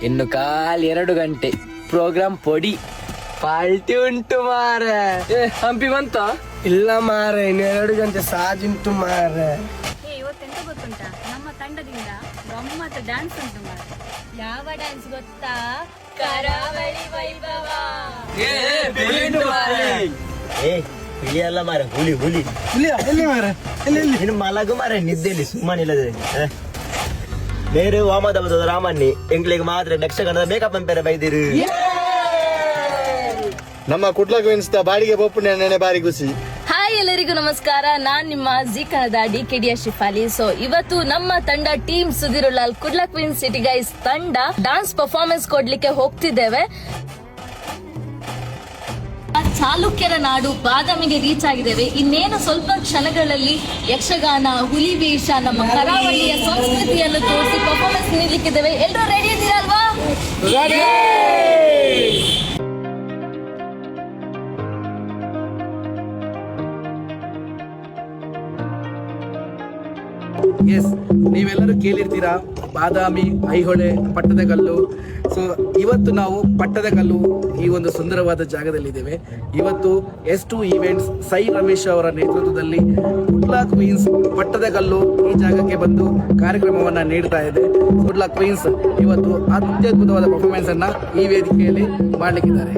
ಇನ್ನು ಕಾಲ್ 2 ಗಂಟೆ program podi party ಉಂಟು ಮಾರೆ. ಹಂಪಿ ಬಂತ? ಇಲ್ಲ ಮಾರೆ, ಇನ್ನು 2 ಗಂಟೆ ಸಾಜುಂಟು ಮಾರೆ. ಇವತ್ತೆಂತ ಗೊತ್ತುಂಟ, ನಮ್ಮ ತಂಡದಿಂದ ಗಮ್ಮತ್ ಡ್ಯಾನ್ಸ್ ಉಂಟು ಮಾರೆ. ಯಾವ ಡ್ಯಾನ್ಸ್ ಗೊತ್ತಾ? ಕರಾವಳಿ ವೈಭವ. ಹುಲಿ ಅಲ್ಲ ಮಾರ, ಹುಲಿ ಹುಲಿ ಎಲ್ಲಿ ಮಾರೆ? ಇನ್ನು ಮಲಗು ಮಾರ, ನಿದ್ದೆಲಿ ಸುಮ್ಮನಿಲ್ಲದೆ. ಬೇರೆ ವಾಮದ ರಾಮಣ್ಣಿ ಎಂಗ್ಲಿಗೆ ಮಾತ್ರ ಯಕ್ಷಗಾನದ ಮೇಕಪ್ ಅಂಪೇರ ಬೈದಿರು. ನಮ್ಮ ಕುಡ್ಲ ಕ್ವೀನ್ಸ್ ಬಾಡಿಗೆ ಬೊಪ್ಪುನೆ ನೆನೆ ಬಾರಿ ಖುಷಿ. ಹಾಯ್, ಎಲ್ಲರಿಗೂ ನಮಸ್ಕಾರ. ನಾನ್ ನಿಮ್ಮ ಜಿ ಕನ್ನಡ ಡಿಕೆಡಿಯ ಶಿಫಾಲಿ. ಸೊ ಇವತ್ತು ನಮ್ಮ ತಂಡ team Sudhirlal Kudla queen city guys ತಂಡ ಡಾನ್ಸ್ ಪರ್ಫಾರ್ಮೆನ್ಸ್ ಕೊಡ್ಲಿಕ್ಕೆ ಹೋಗ್ತಿದ್ದೇವೆ. ಚಾಲುಕ್ಯರ ನಾಡು ಬಾದಾಮಿಗೆ ರೀಚ್ ಆಗಿದ್ದೇವೆ. ಇನ್ನೇನು ಸ್ವಲ್ಪ ಕ್ಷಣಗಳಲ್ಲಿ ಯಕ್ಷಗಾನ, ಹುಲಿ ವೇಷ, ನಮ್ಮ ಕರಾವಳಿಯ ಸಂಸ್ಕೃತಿಯನ್ನು ತೋರಿಸಿ ಪರ್ಫಾರ್ಮೆನ್ಸ್ ನೀಡಲಿಕ್ಕಿದ್ದೇವೆ. ಎಲ್ಲರೂ ರೆಡಿ ಇದ್ದೀರಲ್ವಾ? ಎಸ್, ನೀವೆಲ್ಲರೂ ಕೇಳಿರ್ತೀರಾ ಬಾದಾಮಿ, ಐಹೊಳೆ, ಪಟ್ಟದಕಲ್ಲು. ಸೊ ಇವತ್ತು ನಾವು ಪಟ್ಟದಕಲ್ಲು ಈ ಒಂದು ಸುಂದರವಾದ ಜಾಗದಲ್ಲಿದ್ದೇವೆ. ಇವತ್ತು S2 ಈವೆಂಟ್ಸ್ ಸೈ ರಮೇಶ್ ಅವರ ನೇತೃತ್ವದಲ್ಲಿ ಕುಡ್ಲ ಕ್ವೀನ್ಸ್ ಪಟ್ಟದಕಲ್ಲು ಈ ಜಾಗಕ್ಕೆ ಬಂದು ಕಾರ್ಯಕ್ರಮವನ್ನ ನೀಡ್ತಾ ಇದೆ. ಕುಡ್ಲ ಕ್ವೀನ್ಸ್ ಇವತ್ತು ಅತ್ಯದ್ಭುತವಾದ ಪರ್ಫಾರ್ಮೆನ್ಸ್ ಅನ್ನ ಈ ವೇದಿಕೆಯಲ್ಲಿ ಮಾಡಲಿಕ್ಕಿದ್ದಾರೆ.